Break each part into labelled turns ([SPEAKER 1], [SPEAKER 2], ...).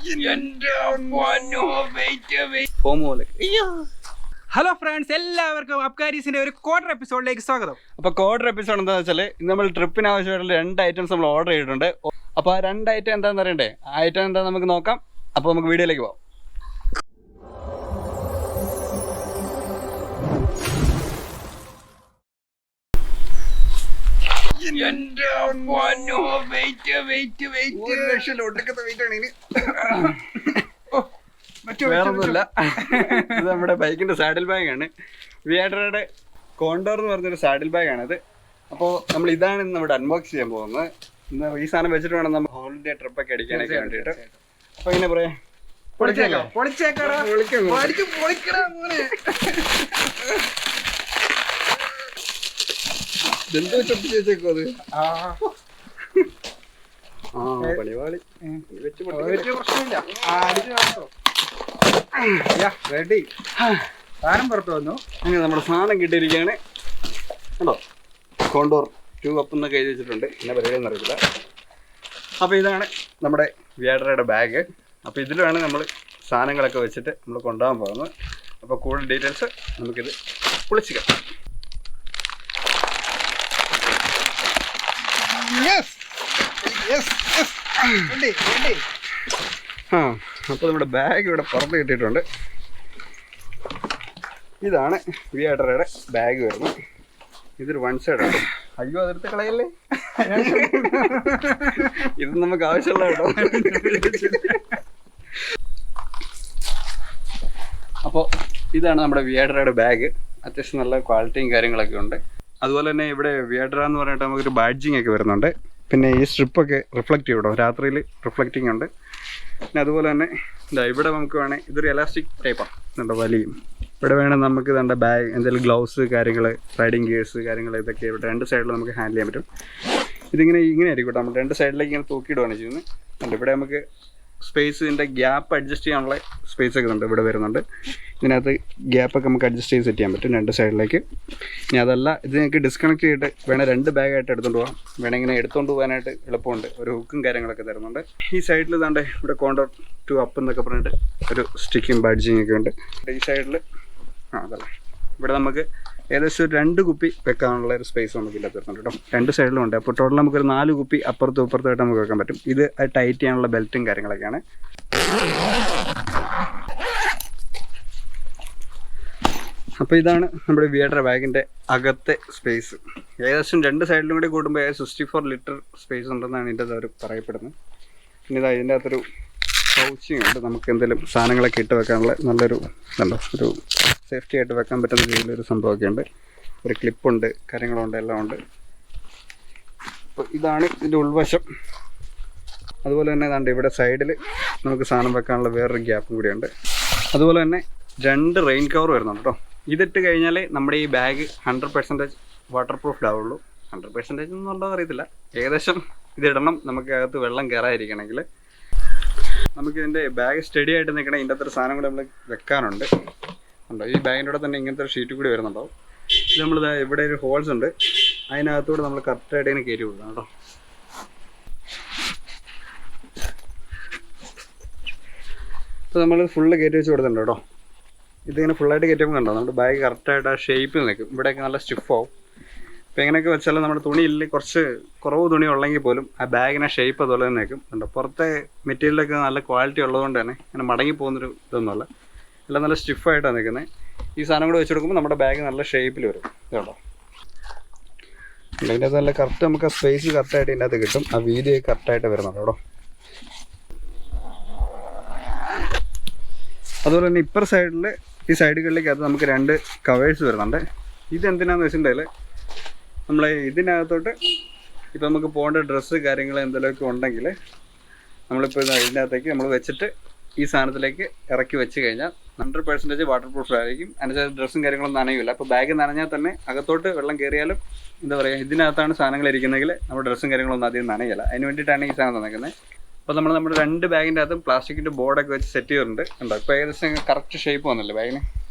[SPEAKER 1] Hello friends, എല്ലാവർക്കും അബ്കാരീസിന്റെ ഒരു quarter എപ്പിസോഡിലേക്ക് സ്വാഗതം.
[SPEAKER 2] അപ്പോൾ ക്വാർട്ടർ എപ്പിസോഡ് എന്താണെന്ന് വെച്ചാൽ ഇന്ന് നമ്മൾ ട്രിപ്പിന് ആവശ്യമായിട്ടുള്ള 2 ഐറ്റംസ് നമ്മൾ ഓർഡർ ചെയ്തിട്ടുണ്ട്. അപ്പോൾ ആ 2 ഐറ്റം എന്താണെന്ന് അറിയണ്ടേ? ആ ഐറ്റം എന്താണെന്ന് നമുക്ക് നോക്കാം. അപ്പോൾ നമുക്ക് വീഡിയോയിലേക്ക് പോകാം. വേറൊന്നുമില്ല, ഇത് നമ്മുടെ ബൈക്കിന്റെ സാഡിൽ ബാഗാണ്. വിയാറ്ററയുടെ കോണ്ടോർ എന്ന് പറഞ്ഞൊരു സാഡിൽ ബാഗാണിത്. അപ്പോൾ നമ്മൾ ഇതാണ് ഇന്ന് ഇവിടെ അൺബോക്സ് ചെയ്യാൻ പോകുന്നത്. ഇന്ന് ഈ സാധനം വെച്ചിട്ട് വേണം നമ്മൾ ഹോളിഡേ ട്രിപ്പൊക്കെ അടിക്കാനൊക്കെ വേണ്ടിയിട്ട്. അപ്പോൾ ഇങ്ങനെ പറയാം, എന്തോ ചൊട്ടി ചേച്ചേക്കോ അത്. പണിവാളി വെച്ച് പ്രശ്നമില്ല.
[SPEAKER 1] റെഡി, സാധനം പുറത്തു വന്നു.
[SPEAKER 2] അങ്ങനെ നമ്മുടെ സാധനം കിട്ടിയിരിക്കുകയാണ്. കണ്ടോ, കോണ്ടോർ 2up എന്നൊക്കെ എഴുതി വെച്ചിട്ടുണ്ട്. എന്നെ പരിപാടിയൊന്നും അറിയില്ല. അപ്പോൾ ഇതാണ് നമ്മുടെ വിയാറ്ററയുടെ ബാഗ്. അപ്പോൾ ഇതിലാണ് നമ്മൾ സാധനങ്ങളൊക്കെ വെച്ചിട്ട് നമ്മൾ കൊണ്ടുപോകാൻ പോകുന്നത്. അപ്പോൾ കൂടുതൽ ഡീറ്റെയിൽസ് നമുക്കിത് പൊളിച്ചിക്കാം. അപ്പോൾ നമ്മുടെ ബാഗ് ഇവിടെ പുറത്ത് കിട്ടിയിട്ടുണ്ട്. ഇതാണ് വിയാറ്ററയുടെ ബാഗ് വരുന്നത്. ഇതൊരു 1 സൈഡാണ്. അയ്യോ, അതെടുത്ത് കളയല്ലേ, ഇത് നമുക്ക് ആവശ്യമുള്ള കേട്ടോ. അപ്പോൾ ഇതാണ് നമ്മുടെ വിയാറ്ററയുടെ ബാഗ്. അത്യാവശ്യം നല്ല ക്വാളിറ്റിയും കാര്യങ്ങളൊക്കെ ഉണ്ട്. അതുപോലെ തന്നെ ഇവിടെ വിയാറ്ററ എന്ന് പറഞ്ഞിട്ട് നമുക്കൊരു ബാഡ്ജിങ് ഒക്കെ വരുന്നുണ്ട്. പിന്നെ ഈ സ്ട്രിപ്പൊക്കെ റിഫ്ലക്റ്റ് ചെയ്യും, രാത്രിയിൽ റിഫ്ലക്റ്റിംഗ് ഉണ്ട്. പിന്നെ അതുപോലെ തന്നെ ഇവിടെ നമുക്ക് വേണേൽ ഇതൊരു എലാസ്റ്റിക് ടൈപ്പാണ്, ഇതുണ്ട് വലിയും. ഇവിടെ വേണേൽ നമുക്ക് ഇതുണ്ട് ബാഗ്, എന്തെങ്കിലും ഗ്ലൗസ് കാര്യങ്ങൾ, റൈഡിങ് ഗിയേഴ്സ് കാര്യങ്ങൾ, ഇതൊക്കെ ഇവിടെ 2 സൈഡിൽ നമുക്ക് ഹാൻഡിൽ ചെയ്യാൻ പറ്റും. ഇങ്ങനെ ആയിരിക്കും കേട്ടോ. നമ്മൾ 2 സൈഡിലേക്ക് ഇങ്ങനെ തൂക്കിയിടുകയാണ് ചെയ്യുന്നത്. ഇവിടെ നമുക്ക് സ്പേസ്, ഇതിൻ്റെ ഗ്യാപ്പ് അഡ്ജസ്റ്റ് ചെയ്യാനുള്ള സ്പേസ് ഒക്കെ ഉണ്ട്, ഇവിടെ വരുന്നുണ്ട്. ഇതിനകത്ത് ഗ്യാപ്പൊക്കെ നമുക്ക് അഡ്ജസ്റ്റ് ചെയ്ത് സെറ്റ് ചെയ്യാൻ പറ്റും 2 സൈഡിലേക്ക്. ഇനി അതല്ല, ഇത് നിങ്ങൾക്ക് ഡിസ്കണക്ട് ചെയ്തിട്ട് വേണേൽ 2 ബാഗായിട്ട് എടുത്തുകൊണ്ട് പോകാം. വേണമെങ്കിൽ ഇങ്ങനെ എടുത്തുകൊണ്ട് പോകാനായിട്ട് എളുപ്പമുണ്ട്. ഒരു ഹുക്കും കാര്യങ്ങളൊക്കെ തരുന്നുണ്ട്. ഈ സൈഡിൽ ഇതാണ്ട് ഇവിടെ കോണ്ടോർ 2up എന്നൊക്കെ പറഞ്ഞിട്ട് ഒരു സ്റ്റിക്കും ബാഡ്ജിങ് ഒക്കെ ഉണ്ട്. ഈ സൈഡിൽ അതല്ല, ഇവിടെ നമുക്ക് ഏകദേശം ഒരു 2 കുപ്പി വെക്കാനുള്ള ഒരു സ്പേസ് നമുക്ക് ഇല്ലാത്ത തരുന്നുണ്ട് കേട്ടോ. 2 സൈഡിലും ഉണ്ട്. അപ്പോൾ ടോട്ടൽ നമുക്കൊരു 4 കുപ്പി അപ്പുറത്തും ഇപ്പുറത്തുമായിട്ട് നമുക്ക് വെക്കാൻ പറ്റും. ഇത് ടൈറ്റ് ചെയ്യാനുള്ള ബെൽറ്റും കാര്യങ്ങളൊക്കെയാണ്. അപ്പോൾ ഇതാണ് നമ്മുടെ വിയാറ്ററ ബാഗിൻ്റെ അകത്തെ സ്പേസ്. ഏകദേശം 2 സൈഡിലും കൂടി കൂടുമ്പോൾ 64 ലിറ്റർ സ്പേസ് ഉണ്ടെന്നാണ് ഇതിൻ്റെ അവർ പറയപ്പെടുന്നത്. പിന്നെ ഇതാ ഇതിൻ്റെ അകത്തൊരു പൗച്ചിങ് ഉണ്ട്. നമുക്ക് എന്തെങ്കിലും സാധനങ്ങളൊക്കെ ഇട്ട് വെക്കാനുള്ള നല്ലൊരു ഇതുണ്ടോ, ഒരു സേഫ്റ്റി ആയിട്ട് വെക്കാൻ പറ്റുന്ന രീതിയിലൊരു സംഭവമൊക്കെ ഉണ്ട്. ഒരു ക്ലിപ്പുണ്ട്, കാര്യങ്ങളുണ്ട്, എല്ലാം ഉണ്ട്. അപ്പോൾ ഇതാണ് ഇതിൻ്റെ ഉൾവശം. അതുപോലെ തന്നെ ഏതാണ്ട് ഇവിടെ സൈഡിൽ നമുക്ക് സാധനം വെക്കാനുള്ള വേറൊരു ഗ്യാപ്പും കൂടിയുണ്ട്. അതുപോലെ തന്നെ 2 റെയിൻ കവർ വരുന്നുണ്ട് കേട്ടോ. ഇതിട്ട് കഴിഞ്ഞാൽ നമ്മുടെ ഈ ബാഗ് 100% വാട്ടർ പ്രൂഫ് ആവുള്ളൂ. 100% എന്നുള്ളത് അറിയത്തില്ല, ഏകദേശം ഇതിടണം നമുക്ക് അകത്ത് വെള്ളം കയറാതിരിക്കണമെങ്കിൽ. നമുക്കിതിൻ്റെ ബാഗ് സ്റ്റഡി ആയിട്ട് നിൽക്കണേ ഇതിൻ്റെ അത്ര സാധനം കൂടെ നമ്മൾ വെക്കാനുണ്ട്. ഉണ്ടോ, ഈ ബാഗിൻ്റെ കൂടെ തന്നെ ഇങ്ങനത്തെ ഒരു ഷീറ്റ് കൂടി വരുന്നുണ്ടാവും. ഇത് നമ്മളിത് ഇവിടെ ഒരു ഹോൾസ് ഉണ്ട്, അതിനകത്തൂടെ നമ്മൾ കറക്റ്റായിട്ട് ഇങ്ങനെ കയറ്റി കൊടുക്കണം കേട്ടോ. അപ്പോൾ നമ്മൾ ഫുള്ള് കയറ്റി വെച്ച് കൊടുത്തിട്ടുണ്ട് കേട്ടോ. ഇതിങ്ങനെ ഫുള്ളായിട്ട് കയറ്റുമ്പോൾ കണ്ടോ, നമ്മുടെ ബാഗ് കറക്റ്റായിട്ട് ആ ഷേപ്പിൽ നിൽക്കും. ഇവിടെയൊക്കെ നല്ല സ്റ്റിഫാവും. അപ്പോൾ എങ്ങനെയൊക്കെ വെച്ചാലും നമ്മുടെ തുണിയിൽ കുറച്ച് കുറവ് തുണി ഉള്ളെങ്കിൽ പോലും ആ ബാഗിനെ ഷേപ്പ് അതുപോലെ തന്നെ നിൽക്കും. കണ്ടോ, പുറത്തെ മെറ്റീരിയലൊക്കെ നല്ല ക്വാളിറ്റി ഉള്ളതുകൊണ്ട് തന്നെ ഇങ്ങനെ മടങ്ങി പോകുന്നൊരു ഇതൊന്നുമല്ല, എല്ലാം നല്ല സ്റ്റിഫായിട്ടാണ് നിൽക്കുന്നത്. ഈ സാധനം കൂടെ വെച്ച് കൊടുക്കുമ്പോൾ നമ്മുടെ ബാഗ് നല്ല ഷേപ്പിൽ വരും. കേട്ടോ, അതിൻ്റെ നല്ല കറക്റ്റ് നമുക്ക് ആ സ്പേസ് കറക്റ്റായിട്ട് ഇതിൻ്റെ അകത്ത് കിട്ടും. ആ വീതി കറക്റ്റായിട്ട് വരുന്നുണ്ട് കേട്ടോ. അതുപോലെ തന്നെ ഇപ്പർ സൈഡിൽ ഈ സൈഡുകളിലേക്കകത്ത് നമുക്ക് 2 കവേഴ്സ് വരുന്നുണ്ട്. ഇതെന്തിനാന്ന് വെച്ചിട്ടുണ്ടെങ്കിൽ നമ്മളെ ഇതിനകത്തോട്ട് ഇപ്പോൾ നമുക്ക് പോകേണ്ട ഡ്രസ്സ് കാര്യങ്ങൾ എന്തെങ്കിലുമൊക്കെ ഉണ്ടെങ്കിൽ നമ്മളിപ്പോൾ ഇതിനകത്തേക്ക് നമ്മൾ വെച്ചിട്ട് ഈ സാധനത്തിലേക്ക് ഇറക്കി വെച്ച് കഴിഞ്ഞാൽ 100% വാട്ടർ പ്രൂഫ് ആയിരിക്കും. അതിൻ്റെ ഡ്രസ്സും കാര്യങ്ങളൊന്നും നനയില്ല. അപ്പോൾ ബാഗ് നനഞ്ഞാൽ തന്നെ അകത്തോട്ട് വെള്ളം കയറിയാലും എന്താ പറയുക, ഇതിനകത്താണ് സാധനങ്ങൾ ഇരിക്കുന്നതെങ്കിൽ നമ്മുടെ ഡ്രസ്സും കാര്യങ്ങളൊന്നും അധികം നനയില്ല. അതിന് വേണ്ടിയിട്ടാണ് ഈ സാധനം തന്നിരിക്കുന്നത്. അപ്പോൾ നമ്മൾ നമ്മുടെ 2 ബാഗിൻ്റെ അകത്തും പ്ലാസ്റ്റിക്കിൻ്റെ ബോർഡൊക്കെ വെച്ച് സെറ്റ് ചെയ്തിട്ടുണ്ട്. ഉണ്ടോ, ഇപ്പോൾ ഏകദേശം കറക്റ്റ് ഷേപ്പ് വന്നല്ലേ ബാഗിന്.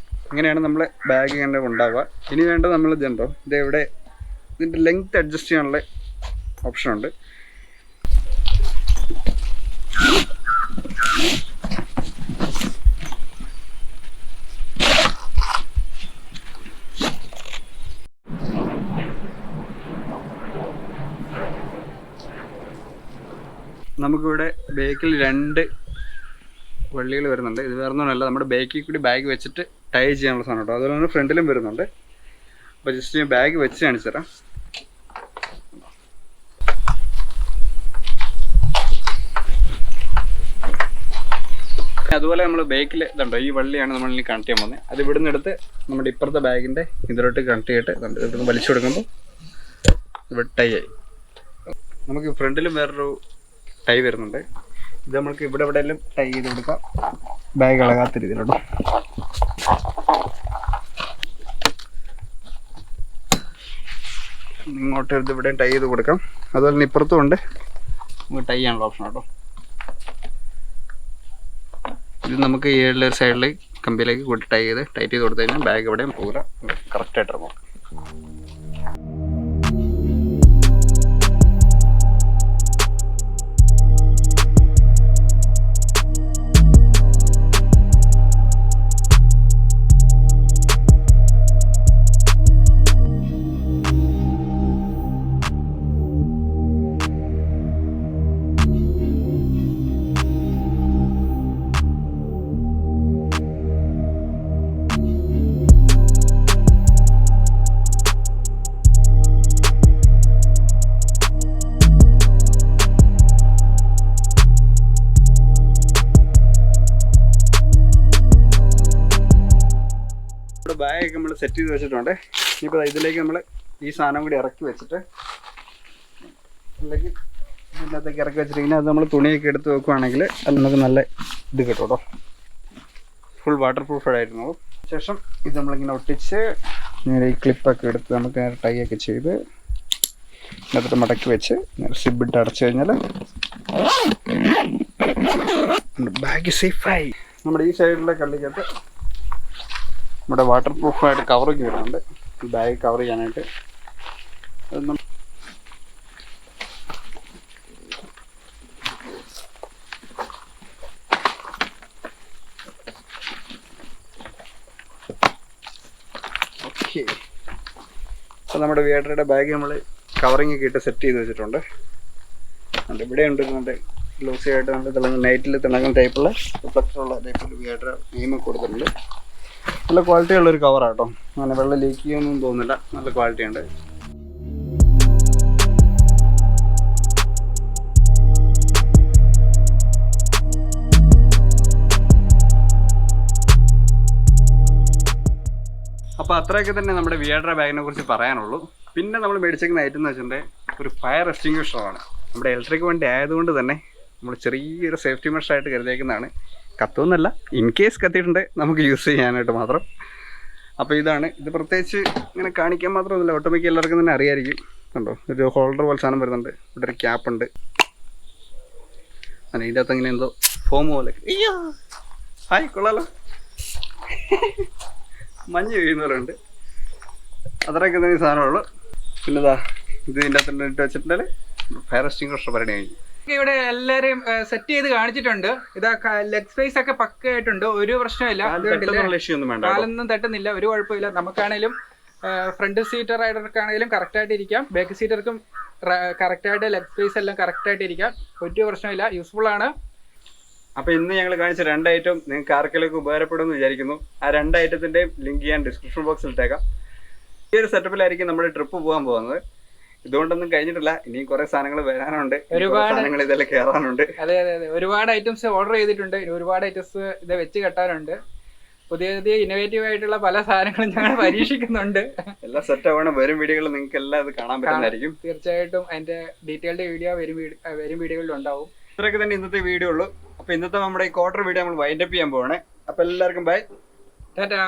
[SPEAKER 2] ഇങ്ങനെയാണ് നമ്മൾ ബാഗ് ഇങ്ങനെ ഉണ്ടാവുക. ഇനി വേണ്ടത് നമ്മൾ ഇതുണ്ടോ, ഇതെവിടെ ഇതിൻ്റെ ലെങ്ത് അഡ്ജസ്റ്റ് ചെയ്യാനുള്ള ഓപ്ഷൻ ഉണ്ട്. നമുക്കിവിടെ ബേക്കിൽ 2 വള്ളികൾ വരുന്നുണ്ട്. ഇത് വേറെ ഒന്നുമല്ല, നമ്മുടെ ബേക്കിൽ കൂടി ബാഗ് വെച്ചിട്ട് ടൈ ചെയ്യാനുള്ള സാധനം കേട്ടോ. അതുപോലെ തന്നെ ഫ്രണ്ടിലും വരുന്നുണ്ട്. അപ്പോൾ ജസ്റ്റ് ഞാൻ ബാഗ് വെച്ച് കാണിച്ചു തരാം. അതുപോലെ നമ്മൾ ബേക്കിൽ ഇതുണ്ടോ, ഈ വള്ളിയാണ് നമ്മൾ ഇനി കണക്ട് ചെയ്യാൻ പോകുന്നത്. അത് ഇവിടുന്ന് എടുത്ത് നമ്മുടെ ഇപ്പുറത്തെ ബാഗിൻ്റെ ഇതിലോട്ട് കണക്ട് ചെയ്തിട്ട് ഇവിടുന്ന് വലിച്ചു കൊടുക്കുമ്പോൾ ഇവിടെ ടൈ ആയി. നമുക്ക് ഫ്രണ്ടിലും വേറൊരു ടൈ വരുന്നുണ്ട്. ഇത് നമുക്ക് ഇവിടെ എവിടെയെല്ലാം ടൈ ചെയ്ത് കൊടുക്കാം, ബാഗ് ഇളകാത്ത രീതിയിലുണ്ടോ. ഇങ്ങോട്ട് ഇത് ഇവിടെ ടൈ ചെയ്ത് കൊടുക്കാം. അതുപോലെ തന്നെ ഇപ്പുറത്തും ഉണ്ട് നമുക്ക് ടൈ ചെയ്യാനുള്ള ഓപ്ഷൻ കേട്ടോ. ഇത് നമുക്ക് ഈ ഒരു സൈഡിൽ കമ്പിയിലേക്ക് കൂട്ടി ടൈറ്റ് ചെയ്ത് കൊടുത്തു കഴിഞ്ഞാൽ ബാഗ് എവിടെയും പോകില്ല, കറക്റ്റായിട്ട് ഇറങ്ങും. ബാഗൊക്കെ നമ്മൾ സെറ്റ് ചെയ്ത് വെച്ചിട്ടുണ്ട്. ഇനിയിപ്പോൾ ഇതിലേക്ക് നമ്മൾ ഈ സാധനം കൂടി ഇറക്കി വെച്ചിട്ട് അല്ലെങ്കിൽ ഇതിനകത്തേക്ക് ഇറക്കി വെച്ചിട്ടുണ്ടെങ്കിൽ അത് നമ്മൾ തുണിയൊക്കെ എടുത്ത് വെക്കുകയാണെങ്കിൽ അത് നമുക്ക് നല്ല ഇത് കിട്ടും കേട്ടോ. ഫുൾ വാട്ടർ പ്രൂഫ് ആയിരുന്നു. ശേഷം ഇത് നമ്മളിങ്ങനെ ഒട്ടിച്ച് നേരെ ഈ ക്ലിപ്പൊക്കെ എടുത്ത് നമുക്ക് നേരെ ടൈ ഒക്കെ ചെയ്ത് എന്നിട്ട് മടക്കി വെച്ച് നേരെ സിബിട്ട് അടച്ചു കഴിഞ്ഞാൽ ബാഗ് സേഫായി. നമ്മുടെ ഈ സൈഡിലെ കള്ളിക്കകത്ത് നമ്മുടെ വാട്ടർ പ്രൂഫായിട്ട് കവറൊക്കെ വരുന്നുണ്ട്, ബാഗ് കവർ ചെയ്യാനായിട്ട്. ഓക്കെ, അപ്പോൾ നമ്മുടെ വിയാറ്ററയുടെ ബാഗ് നമ്മൾ കവറിങ് ഒക്കെ ഇട്ട് സെറ്റ് ചെയ്ത് വെച്ചിട്ടുണ്ട്. ഇവിടെ ഉണ്ട് ലൂസി ആയിട്ട് നമ്മൾ തിളങ്ങുന്ന നൈറ്റിൽ തിളങ്ങുന്ന ടൈപ്പുള്ള റിഫ്ലക്ടറുള്ള ടൈപ്പിൽ വിയാറ്ററ നെയിമൊക്കെ കൊടുത്തിട്ടുണ്ട്. നല്ല ക്വാളിറ്റി ഉള്ളൊരു കവറാട്ടോ, അങ്ങനെ വെള്ളം ലീക്ക് ചെയ്യുമെന്നൊന്നും തോന്നുന്നില്ല, നല്ല ക്വാളിറ്റി ഉണ്ട്. അപ്പോൾ അത്രയൊക്കെ തന്നെ നമ്മുടെ വിയാറ്ററ ബാഗിനെ കുറിച്ച് പറയാനുള്ളൂ. പിന്നെ നമ്മൾ മേടിച്ചേക്കുന്ന ഐറ്റം എന്ന് വെച്ചിട്ടുണ്ടെങ്കിൽ ഒരു ഫയർ എക്സ്റ്റിങ്ക്വിഷറാണ്. നമ്മുടെ ഇലക്ട്രിക് വണ്ടി ആയതുകൊണ്ട് തന്നെ നമ്മൾ ചെറിയൊരു സേഫ്റ്റി മെഷറായിട്ട് കരുതിയേക്കുന്നതാണ്. കത്തുമെന്നല്ല, ഇൻ കേസ് കത്തിയിട്ടുണ്ട് നമുക്ക് യൂസ് ചെയ്യാനായിട്ട് മാത്രം. അപ്പോൾ ഇതാണ്, ഇത് പ്രത്യേകിച്ച് ഇങ്ങനെ കാണിക്കാൻ മാത്രമൊന്നുമില്ല, ഓട്ടോമാറ്റിക് എല്ലാവർക്കും തന്നെ അറിയായിരിക്കും. കണ്ടോ, ഒരു ഹോൾഡർ പോലെ സാധനം വരുന്നുണ്ട്, ഇവിടെ ഒരു ക്യാപ്പ് ഉണ്ട്. അതിൻ്റെ അകത്ത് ഇങ്ങനെ എന്തോ ഫോം പോലെ. അയ്യോ ഹായ്, കൊള്ളാലോ, മഞ്ഞ് വീഴുന്നവരുണ്ട്. അത്രയൊക്കെ തന്നെ സാധനമുള്ളൂ. പിന്നെ ഇതാ ഇത് ഇതിൻ്റെ അകത്ത് ഇട്ട് വെച്ചിട്ടുണ്ടെങ്കിൽ ഫയർ എക്സ്റ്റിങ്ക്വിഷർ പരിപാടി കഴിഞ്ഞു.
[SPEAKER 1] ഇവിടെ എല്ലാരെയും സെറ്റ് ചെയ്ത് കാണിച്ചിട്ടുണ്ട്. ഇതാ ലെഗ് സ്പേസ് ഒക്കെ പക്കയായിട്ടുണ്ട്, ഒരു പ്രശ്നമില്ല, കാലൊന്നും തട്ടുന്നില്ല, ഒരു കുഴപ്പമില്ല. നമുക്കാണേലും ഫ്രണ്ട് സീറ്റർ റൈഡർക്കാണേലും കറക്റ്റായിട്ട് ഇരിക്കാം, ബാക്ക് സീറ്റർക്കും കറക്റ്റായിട്ട് ലെഗ് സ്പേസ് എല്ലാം കറക്റ്റായിട്ട് ഇരിക്കാം, ഒരു പ്രശ്നമില്ല, യൂസ്ഫുൾ ആണ്.
[SPEAKER 2] അപ്പോൾ ഇന്ന് ഞങ്ങൾ കാണിച്ച 2 ഐറ്റം നിങ്ങൾക്ക് ആർക്കെങ്കിലും ഉപകാരപ്പെടുമെന്ന് വിചാരിക്കുന്നു. ആ 2 ഐറ്റത്തിൻ്റെയും ലിങ്ക് ഞാൻ ഡിസ്ക്രിപ്ഷൻ ബോക്സിൽ ഇട്ടേക്കാം. ഈ ഒരു സെറ്റപ്പിലായിരിക്കും നമ്മുടെ ട്രിപ്പ് പോകാൻ പോകുന്നത്. ഇതുകൊണ്ടൊന്നും കഴിഞ്ഞിട്ടില്ല, ഇനിയും കുറെ സാധനങ്ങൾ വരാനുണ്ട്, ഒരുപാട് സാധനങ്ങൾ ഇതെല്ലാം കയറാനുണ്ട്.
[SPEAKER 1] അതെ അതെ അതെ, ഒരുപാട് ഐറ്റംസ് ഓർഡർ ചെയ്തിട്ടുണ്ട്, ഒരുപാട് ഐറ്റംസ് ഇത് വെച്ച് കെട്ടാനുണ്ട്. പുതിയ പുതിയ ഇന്നോവേറ്റീവ് ആയിട്ടുള്ള പല സാധനങ്ങളും ഞങ്ങൾ പരീക്ഷിക്കുന്നുണ്ട്.
[SPEAKER 2] എല്ലാം സെറ്റ് ആവണം. വരും വീഡിയോകളിൽ നിങ്ങൾക്ക് എല്ലാം ഇത് കാണാൻ പറ്റുന്നതായിരിക്കും.
[SPEAKER 1] തീർച്ചയായിട്ടും അതിന്റെ ഡീറ്റെയിൽഡ് വീഡിയോ വരും വീഡിയോകളിൽ ഉണ്ടാവും.
[SPEAKER 2] ഇത്രയൊക്കെ തന്നെ ഇന്നത്തെ വീഡിയോ ഉള്ളൂ. അപ്പൊ ഇന്നത്തെ നമ്മുടെ ഈ ക്വാർട്ടർ വീഡിയോ നമ്മൾ വൈൻഡപ്പ് ചെയ്യാൻ പോവാണ്. അപ്പൊ എല്ലാവർക്കും ബൈ,
[SPEAKER 1] ടാറ്റാ.